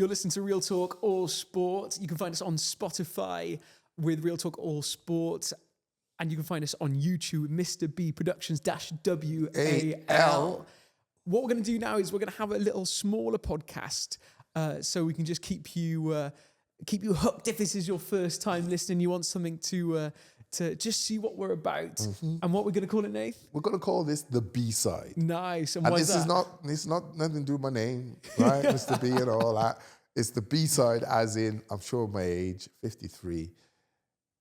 You're listening to Real Talk All Sport. You can find us on Spotify with Real Talk All Sport. And you can find us on YouTube, Mr. B Productions WAL. What we're going to do now is we're going to have a little smaller podcast so we can just keep you hooked if this is your first time listening. You want something to just see what we're about. Mm-hmm. And what we're going to call it, Nath? We're going to call this the B-side. Nice. And this is not nothing to do with my name, right? Mr. B and all that. It's the B-side as in, I'm sure my age, 53,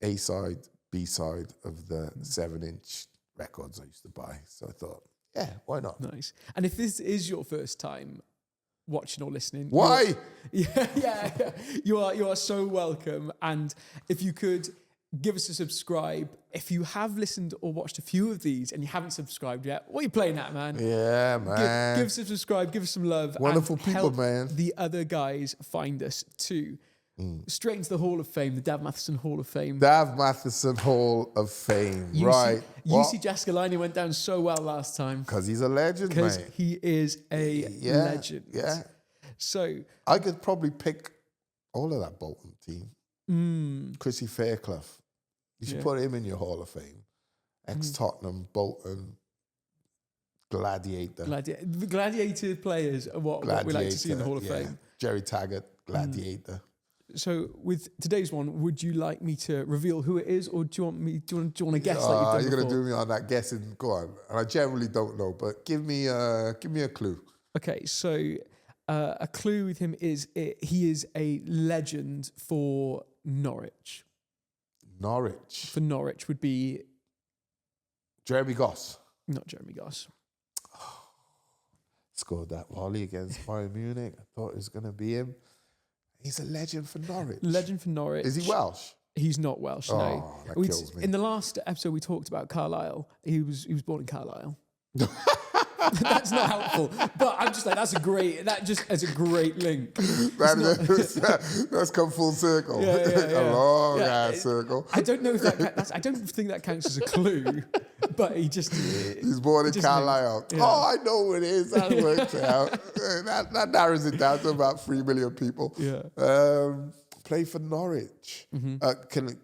A-side, B-side of the 7-inch records I used to buy. So I thought, yeah, why not? Nice. And if this is your first time watching or listening, why? Yeah. You are so welcome. And if you could give us a subscribe. If you have listened or watched a few of these and you haven't subscribed yet, what are you playing at, man? Yeah, man. Give us a subscribe, give us some love. Wonderful and people, help man. The other guys find us too. Straight into the Hall of Fame, the Dav Matheson Hall of Fame. Dav Matheson Hall of Fame, right. UC Jaskalani went down so well last time. Because he's a legend, mate. Because he is a legend. Yeah. So I could probably pick all of that Bolton team. Chrissy Fairclough. You should put him in your Hall of Fame. Ex-Tottenham, Bolton, Gladiator. Gladiator players are what we like to see in the Hall of Fame. Jerry Taggart, Gladiator. So with today's one, would you like me to reveal who it is, or do you want to guess like you've done you're going to before? do me on that guessing. Go on. And I generally don't know, but give me a clue. Okay, so a clue with him is he is a legend for Norwich. Norwich. For Norwich would be... Jeremy Goss. Not Jeremy Goss. Scored that volley against Bayern Munich. I thought it was going to be him. He's a legend for Norwich. Legend for Norwich. Is he Welsh? He's not Welsh, no. That kills me. In the last episode, we talked about Carlisle. He was born in Carlisle. That's not helpful, but I'm just like, that's a great link. That's come full circle. Yeah. A long ass circle. I don't know if I don't think that counts as a clue, but he's born in Carlisle. Yeah. Oh, I know who it is. That works out. That narrows it down to about 3 million people. Yeah. Play for Norwich. Mm-hmm.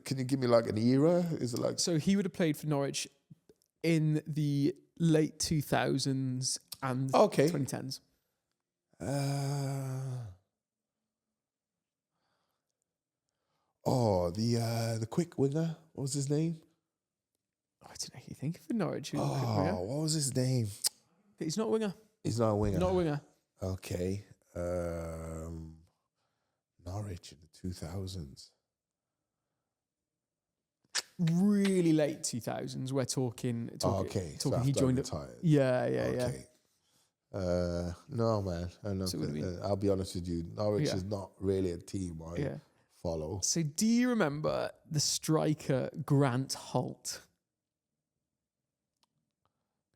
Can you give me like an era? Is it like... So he would have played for Norwich in the late 2000s and 2010s. The quick winger. What was his name? I don't know. You think for Norwich? What was his name? He's not a winger. He's not a winger. Not a winger. Okay. Norwich in the 2000s. Really late 2000s. We're talking. Okay. Talking. He joined it. Yeah. Okay. No, man. I'll be honest with you. Norwich is not really a team I follow. So, do you remember the striker Grant Holt?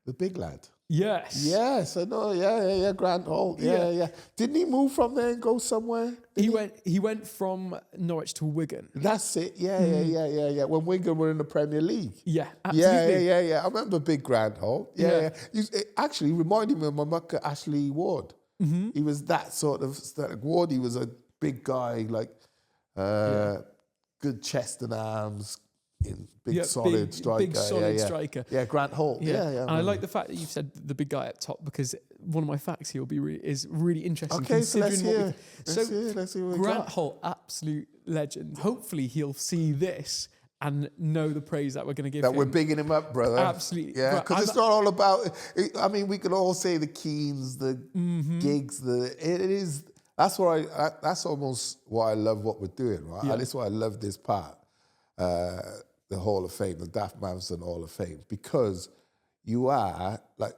The big lad. Yes. Yes, I know. Yeah. Grant Holt. Yeah. Didn't he move from there and go somewhere? He went from Norwich to Wigan. That's it. Yeah. When Wigan were in the Premier League. Yeah, absolutely. Yeah. I remember big Grant Holt. Yeah. It actually reminded me of my mucker Ashley Ward. Mm-hmm. He was that sort of Ward. He was a big guy, like good chest and arms. Solid striker. Big solid striker. Yeah, Grant Holt. Yeah. And I like the fact that you've said the big guy up top, because one of my facts here is really interesting. Okay, so let's hear. Let's hear Grant Holt, absolute legend. Hopefully he'll see this and know the praise that we're going to give him. That we're bigging him up, brother. Absolutely. Yeah, because it's not all about... I mean, we could all say the Keens, the gigs, it is... That's almost why I love what we're doing, right? Yeah. And that's why I love this part. The Hall of Fame, the Dav Matheson Hall of Fame, because you are like,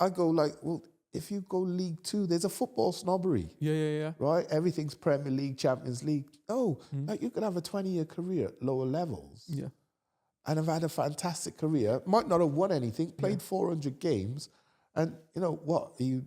I go like, well, if you go League 2, there's a football snobbery. Yeah. Right? Everything's Premier League, Champions League. No, like you can have a 20-year career at lower levels. Yeah. And have had a fantastic career. Might not have won anything, played 400 games. And you know what? Are you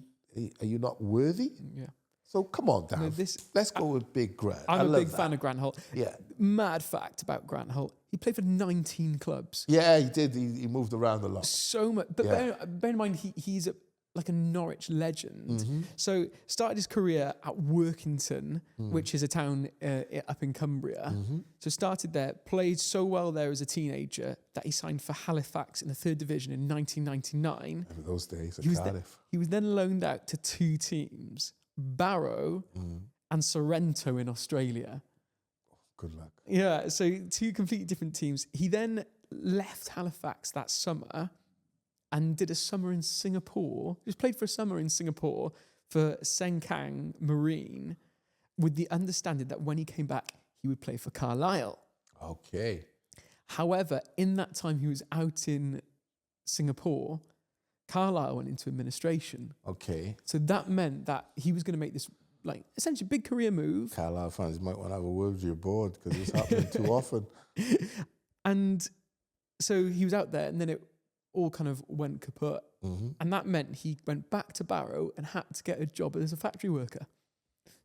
not worthy? Yeah. So come on, Dan. Let's go with Big Grant. I'm a big fan of Grant Holt. Yeah. Mad fact about Grant Holt. He played for 19 clubs. Yeah, he did. He moved around a lot. So much. But bear in mind, he's like a Norwich legend. So started his career at Workington, which is a town up in Cumbria. So started there, played so well there as a teenager that he signed for Halifax in the 3rd Division in 1999. Remember those days at He Cardiff. was then loaned out to 2 teams, Barrow and Sorrento in Australia. Good luck. Yeah, so 2 completely different teams. He then left Halifax that summer and did a summer in Singapore. Just played for a summer in Singapore for Sengkang Marine with the understanding that when he came back, he would play for Carlisle. Okay. However, in that time he was out in Singapore, Carlisle went into administration. Okay. So that meant that he was going to make this, like, essentially big career move. Carlisle fans might want to have a word with your board because it's happening too often. And so he was out there, and then it all kind of went kaput. And that meant he went back to Barrow and had to get a job as a factory worker.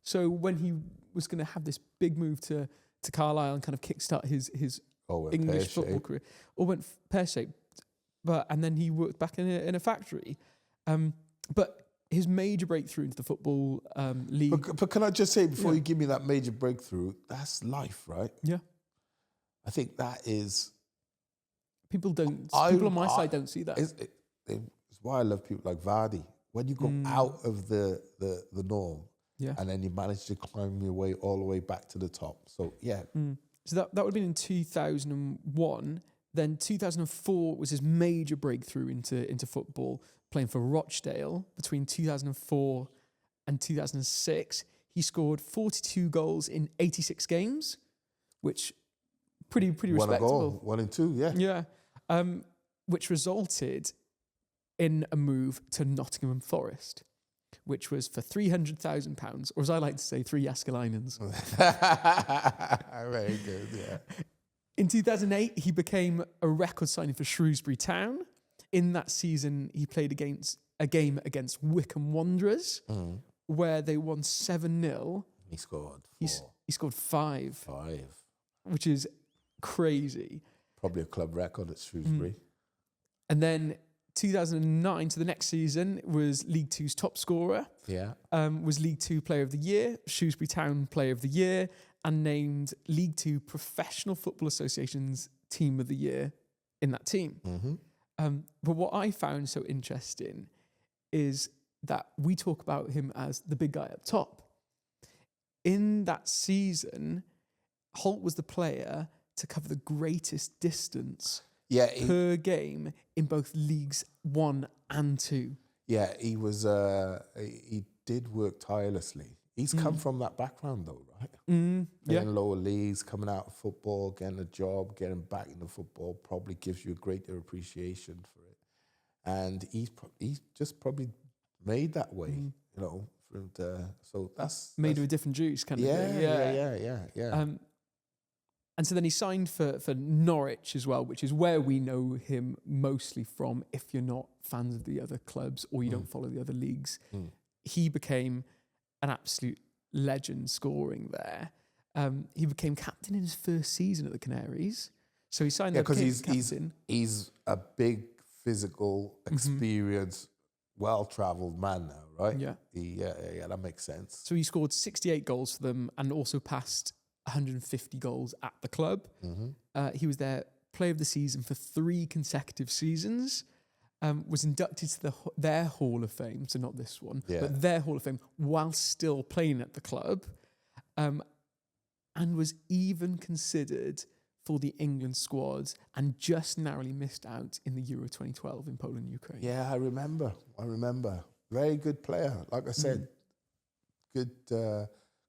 So when he was going to have this big move to Carlisle and kind of kickstart his English football career, all went pear-shaped. And then he worked back in a factory. But his major breakthrough into the football league... But can I just say, before you give me that major breakthrough, that's life, right? Yeah. I think that is... People on my side don't see that. It's why I love people like Vardy. When you go out of the norm, and then you manage to climb your way all the way back to the top. So, yeah. So that would have been in 2001. Then 2004 was his major breakthrough into football, playing for Rochdale between 2004 and 2006. He scored 42 goals in 86 games, which pretty respectable. 1 and 2, yeah. Yeah. Which resulted in a move to Nottingham Forest, which was for £300,000, or as I like to say, 3 Jaskalainens. Very good, yeah. In 2008, he became a record signing for Shrewsbury Town. In that season, he played a game against Wycombe Wanderers, where they won 7-0. He scored 4. He scored 5. 5. Which is crazy. Probably a club record at Shrewsbury. And then 2009, so the next season, was League Two's top scorer. Yeah. Was League Two Player of the Year, Shrewsbury Town Player of the Year, and named League Two Professional Football Association's Team of the Year in that team. But what I found so interesting is that we talk about him as the big guy up top. In that season, Holt was the player to cover the greatest distance per game in both Leagues 1 and 2. Yeah, he was. He did work tirelessly. He's come from that background, though, right? Playing lower leagues, coming out of football, getting a job, getting back into football probably gives you a greater appreciation for it. And he's just probably made that way, you know. So that's made of a different juice, kind of thing. Yeah. And so then he signed for Norwich as well, which is where we know him mostly from if you're not fans of the other clubs or you don't follow the other leagues. He became an absolute legend scoring there. He became captain in his first season at the Canaries. So he signed there because he's a big, physical, experienced, well-travelled man now, right? Yeah, that makes sense. So he scored 68 goals for them and also passed 150 goals at the club. He was their player of the season for 3 consecutive seasons. Was inducted to their Hall of Fame, so not this one, but their Hall of Fame, while still playing at the club, and was even considered for the England squad and just narrowly missed out in the Euro 2012 in Poland and Ukraine. Yeah, I remember. Very good player. Like I said, good,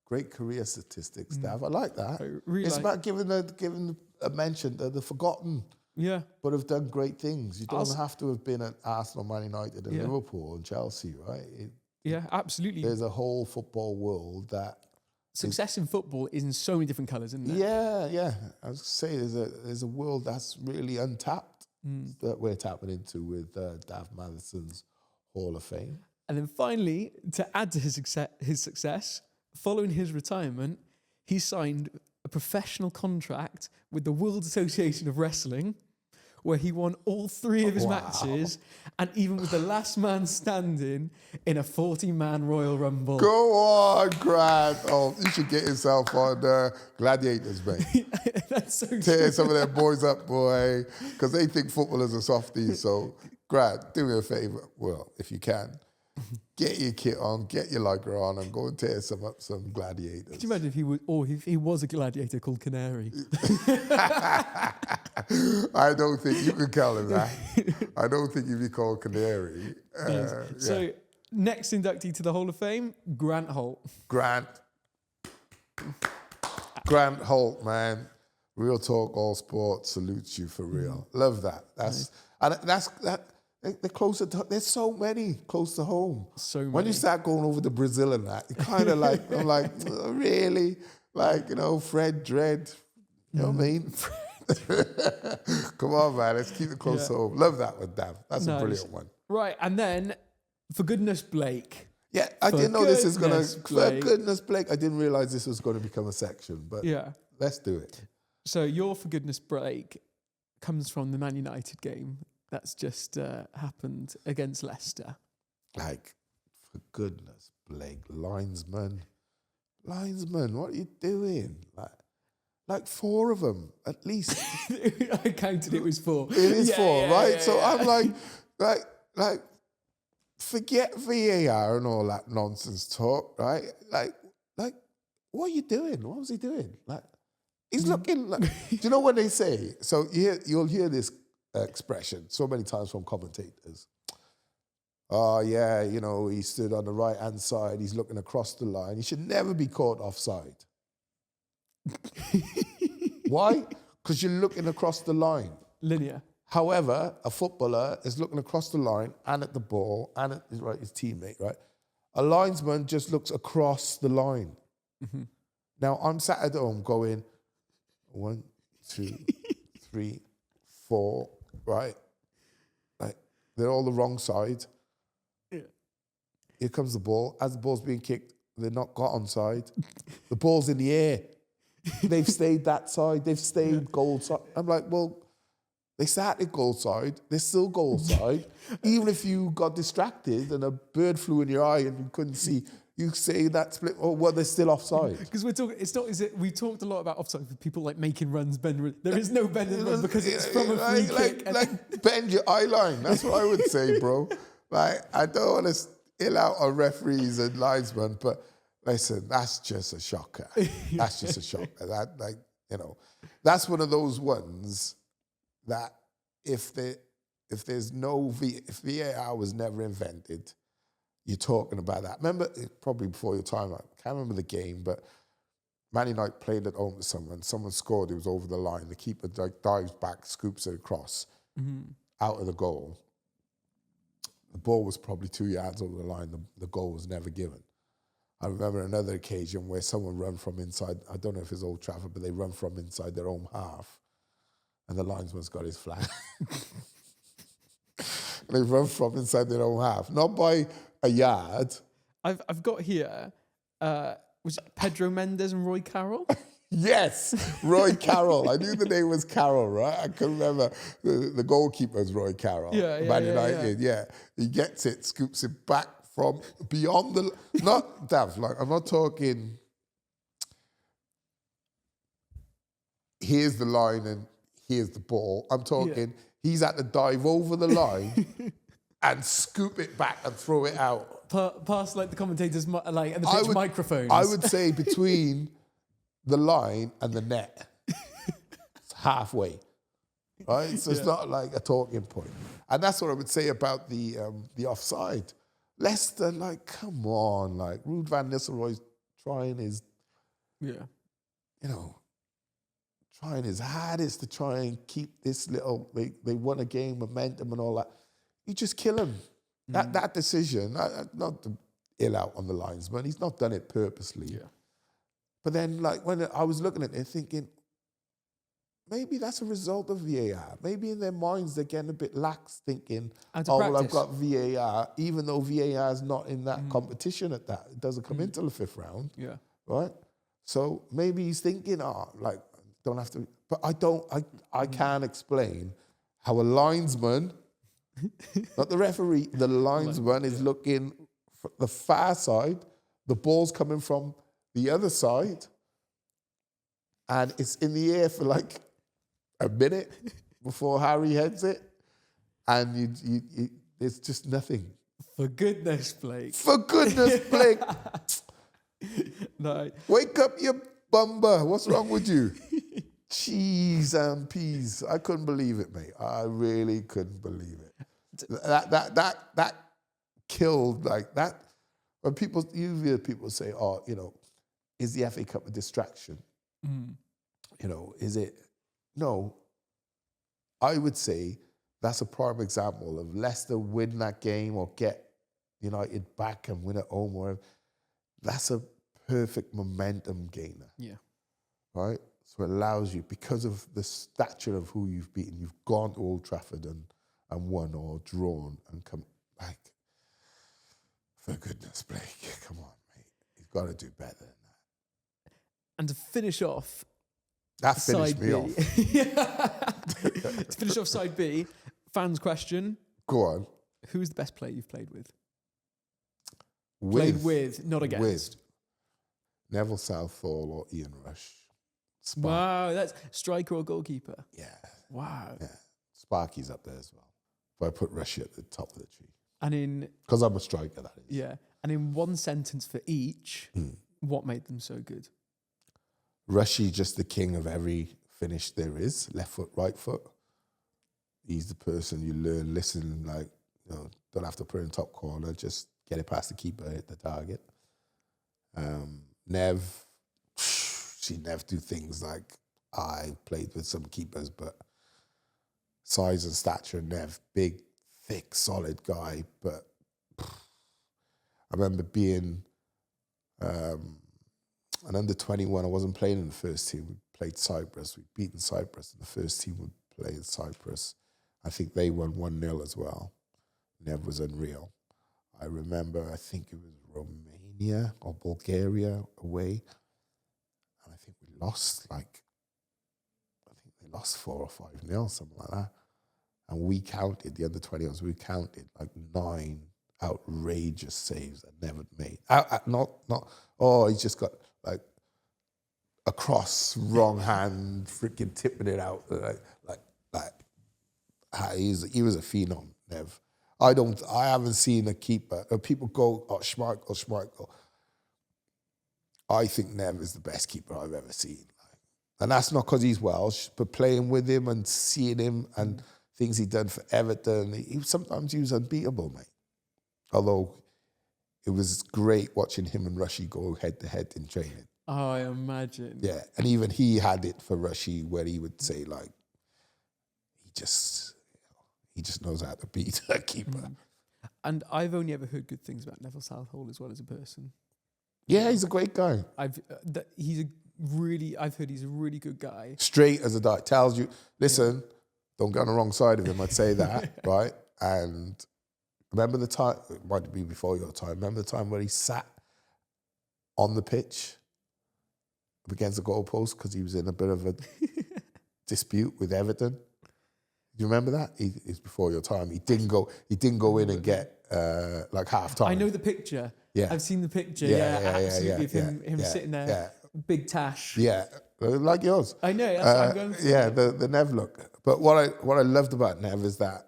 great career statistics, Dav. I like that. It's about giving a mention to the forgotten. Yeah. But have done great things. You don't have to have been at Arsenal, Man United and Liverpool and Chelsea, right? Absolutely. There's a whole football world that... Success in football is in so many different colours, isn't it? Yeah. I was going to say, there's a world that's really untapped that we're tapping into with Dav Matheson's Hall of Fame. And then finally, to add to his success, following his retirement, he signed a professional contract with the World Association of Wrestling, where he won all 3 of his matches and even was the last man standing in a 40-man Royal Rumble. Go on, Grant. Oh, you should get yourself on Gladiators, mate. That's so Tear true. some of their boys up, boy, because they think footballers are softies. So, Grant, do me a favour. Well, if you can, get your kit on, get your Liker on, and go and tear some Gladiators. Could you imagine if he was a gladiator called Canary? I don't think you could call him that. I don't think you'd be called Canary. So, next inductee to the Hall of Fame, Grant Holt. Grant Holt, man. Real talk, all sport. Salutes you for real. Love that. They're closer to. There's so many close to home. So many. When you start going over to Brazil and that, you kind of like, I'm like, really, like, Fred Dredd. You know what I mean? Come on, man. Let's keep it close to home. Love that one, Dav. That's a brilliant one. Right, and then, for goodness, Blake. Yeah, I didn't know this is going to... For Blake. goodness, Blake, I didn't realise this was going to become a section, but let's do it. So your for goodness Blake comes from the Man United game that's just happened against Leicester. Like, for goodness, Blake, linesman, what are you doing? Like 4 of them, at least. I counted it was 4. It is 4, right? So I'm like, forget VAR and all that nonsense talk, right? Like, what are you doing? What was he doing? Like, he's looking like, do you know what they say? So you'll hear this expression so many times from commentators. Oh, yeah, he stood on the right-hand side. He's looking across the line. He should never be caught offside. Why? Because you're looking across the line. Linear. However, a footballer is looking across the line and at the ball and at his teammate, right? A linesman just looks across the line. Mm-hmm. Now, I'm sat at home going, 1, 2, 3, 4, right? Like, they're all the wrong side. Yeah. Here comes the ball. As the ball's being kicked, they're not got onside. The ball's in the air. They've stayed that side. They've stayed goal side. I'm like, well, they started goal side. They're still goal side. Even if you got distracted and a bird flew in your eye and you couldn't see, you say that split. Oh, well, they're still offside. Because we're talking. It's not. Is it? We talked a lot about offside with people like making runs, bend. There is no bend and run because it's from a free kick. Like bend your eye line. That's what I would say, bro. Like, I don't want to ill out on referees and linesmen, but listen, that's just a shocker. That's just a shocker. That's one of those ones that if VAR was never invented, you're talking about that. Remember, probably before your time, I can't remember the game, but Man United played at home to someone. Someone scored, it was over the line. The keeper dives back, scoops it across, out of the goal. The ball was probably 2 yards over the line. The goal was never given. I remember another occasion where someone ran from inside, I don't know if it's Old Trafford, but they run from inside their own half, and the linesman's got his flag. They run from inside their own half, not by a yard. I've got here, was it Pedro Mendes and Roy Carroll? Yes, Roy Carroll. I knew the name was Carroll, right? I couldn't remember. The goalkeeper's Roy Carroll. Man United, yeah. He gets it, scoops it back from beyond the... Not, Dav, like, I'm not talking... Here's the line and here's the ball. I'm talking, he's had to dive over the line and scoop it back and throw it out. Past, like, the commentators, like, and the pitch microphones. I would say between the line and the net. It's halfway. Right? So it's not like a talking point. And that's what I would say about the offside. Leicester, like, come on, like, Ruud van Nistelrooy's trying his, trying his hardest to try and keep this little, they won a game, momentum and all that. You just kill him. That decision, not to ill out on the linesman, he's not done it purposely. Yeah. But then, like, when I was looking at it thinking, maybe that's a result of VAR. Maybe in their minds they're getting a bit lax, thinking, well, I've got VAR, even though VAR is not in that competition at that. It doesn't come into the 5th round. Yeah. Right? So maybe he's thinking, don't have to. But I can't explain how a linesman, not the referee, the linesman is looking for the far side, the ball's coming from the other side, and it's in the air for like a minute before Harry heads it, and you there's just nothing. For goodness, Blake. For goodness, Blake. No. Wake up, you bumber. What's wrong with you? Cheese and peas. I couldn't believe it, mate. I really couldn't believe it. That killed like that. When you hear people say, "Oh, is the FA Cup a distraction?" Is it? No. I would say that's a prime example of Leicester win that game or get United back and win at home. Or that's a perfect momentum gainer. Yeah. Right? So it allows you, because of the stature of who you've beaten, you've gone to Old Trafford and won or drawn and come back. For goodness, Blake, come on, mate. You've got to do better than that. And to finish off, that finished me off. To finish off side B, fans question. Go on. Who's the best player you've played with? With, played with, not against. With Neville Southall or Ian Rush. Wow, that's striker or goalkeeper? Yeah. Wow. Yeah. Sparky's up there as well. But I put Rushy at the top of the tree. And because I'm a striker, that is. Yeah. And in one sentence for each, what made them so good? Rushy, just the king of every finish there is. Left foot, right foot. He's the person you learn, listen, don't have to put it in top corner, just get it past the keeper, hit the target. Nev do things like I played with some keepers, but size and stature, Nev, big, thick, solid guy. But I remember being an under-21. I wasn't playing in the first team. We played Cyprus. We'd beaten Cyprus, and the first team would play in Cyprus. I think they won 1-0 as well. Nev was unreal. I remember, I think it was Romania or Bulgaria away. And I think we lost 4 or 5-0, something like that. And we counted, the under-21s, we counted like 9 outrageous saves that Nev had made. He's just got like a cross, wrong hand, freaking tipping it out. He was a phenom, Nev. I haven't seen a keeper. People go, Schmeichel. I think Nev is the best keeper I've ever seen. And that's not because he's Welsh, but playing with him and seeing him and things he'd done for Everton, sometimes he was unbeatable, mate. Although it was great watching him and Rushy go head-to-head in training. Oh, I imagine. Yeah, and even he had it for Rushy where he would say, he just knows how to beat a keeper. And I've only ever heard good things about Neville Southall as well as a person. Yeah, he's a great guy. I've heard he's a really good guy. Straight as a die. Tells you, listen, don't get on the wrong side of him. I'd say that, right? And remember the time, it might be before your time, remember the time where he sat on the pitch up against the goalpost because he was in a bit of a dispute with Everton? Do you remember that? It's before your time. He didn't go in and get half time. I know the picture. Yeah. I've seen the picture. Absolutely. Him sitting there. Yeah. Big tash. Yeah. Like yours. I know. That's what I'm going for. Yeah, the Nev look. But what I loved about Nev is that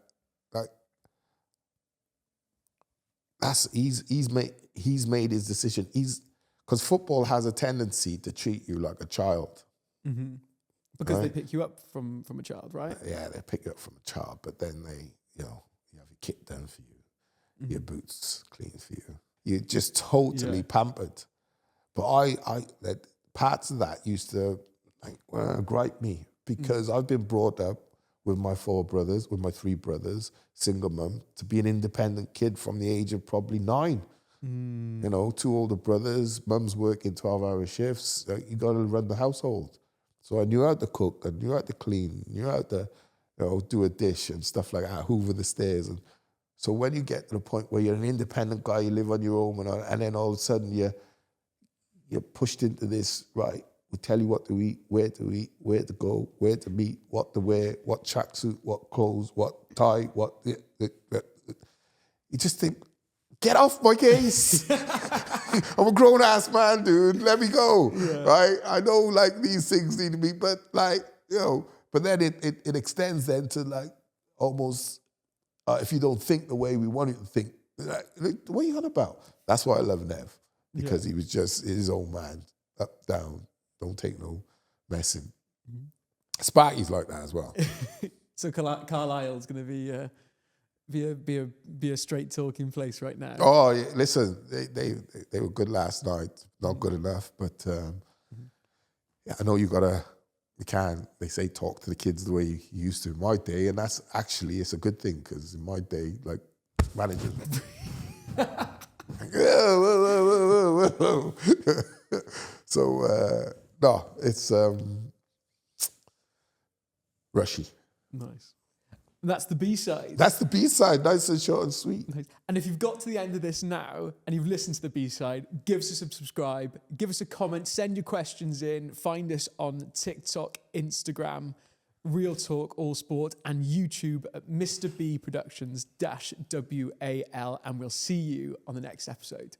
he's made his decision. Because football has a tendency to treat you like a child. Mm-hmm. Because they pick you up from a child, right? Yeah, they pick you up from a child, but then you have your kit done for you, your boots cleaned for you. You're just totally pampered. But that parts of that used to gripe me because I've been brought up with my 3 brothers, single mum, to be an independent kid from the age of probably 9. 2 older brothers, mum's working 12-hour shifts. You got to run the household. So I knew how to cook, I knew how to clean, knew how to do a dish and stuff like that, hoover the stairs. And so when you get to the point where you're an independent guy, you live on your own, and then all of a sudden you're pushed into this, right, We tell you what to eat, where to go, where to meet, what to wear, what tracksuit, what clothes, what tie, what. You just think, get off my case. I'm a grown ass man, dude. Let me go. Yeah. Right? I know like these things need to be, but like, you know, but then it extends then to like almost if you don't think the way we want you to think, like, what are you on about? That's why I love Nev. Because he was just his own man. Up, down, don't take no messing. Mm-hmm. Sparky's like that as well. So Carlisle's going to be a straight talking place right now. Oh, yeah, listen, they were good last night. Not good enough, but yeah, I know you can. They say talk to the kids the way you used to in my day, and that's actually it's a good thing because in my day, like managers. Whoa. So no, it's rushy. Nice. And that's the B-side. That's the B-side, nice and short and sweet. Nice. And if you've got to the end of this now and you've listened to the B-side, give us a subscribe, give us a comment, send your questions in, find us on TikTok, Instagram, Real Talk, All Sport, and YouTube at Mr. B Productions -WAL, and we'll see you on the next episode.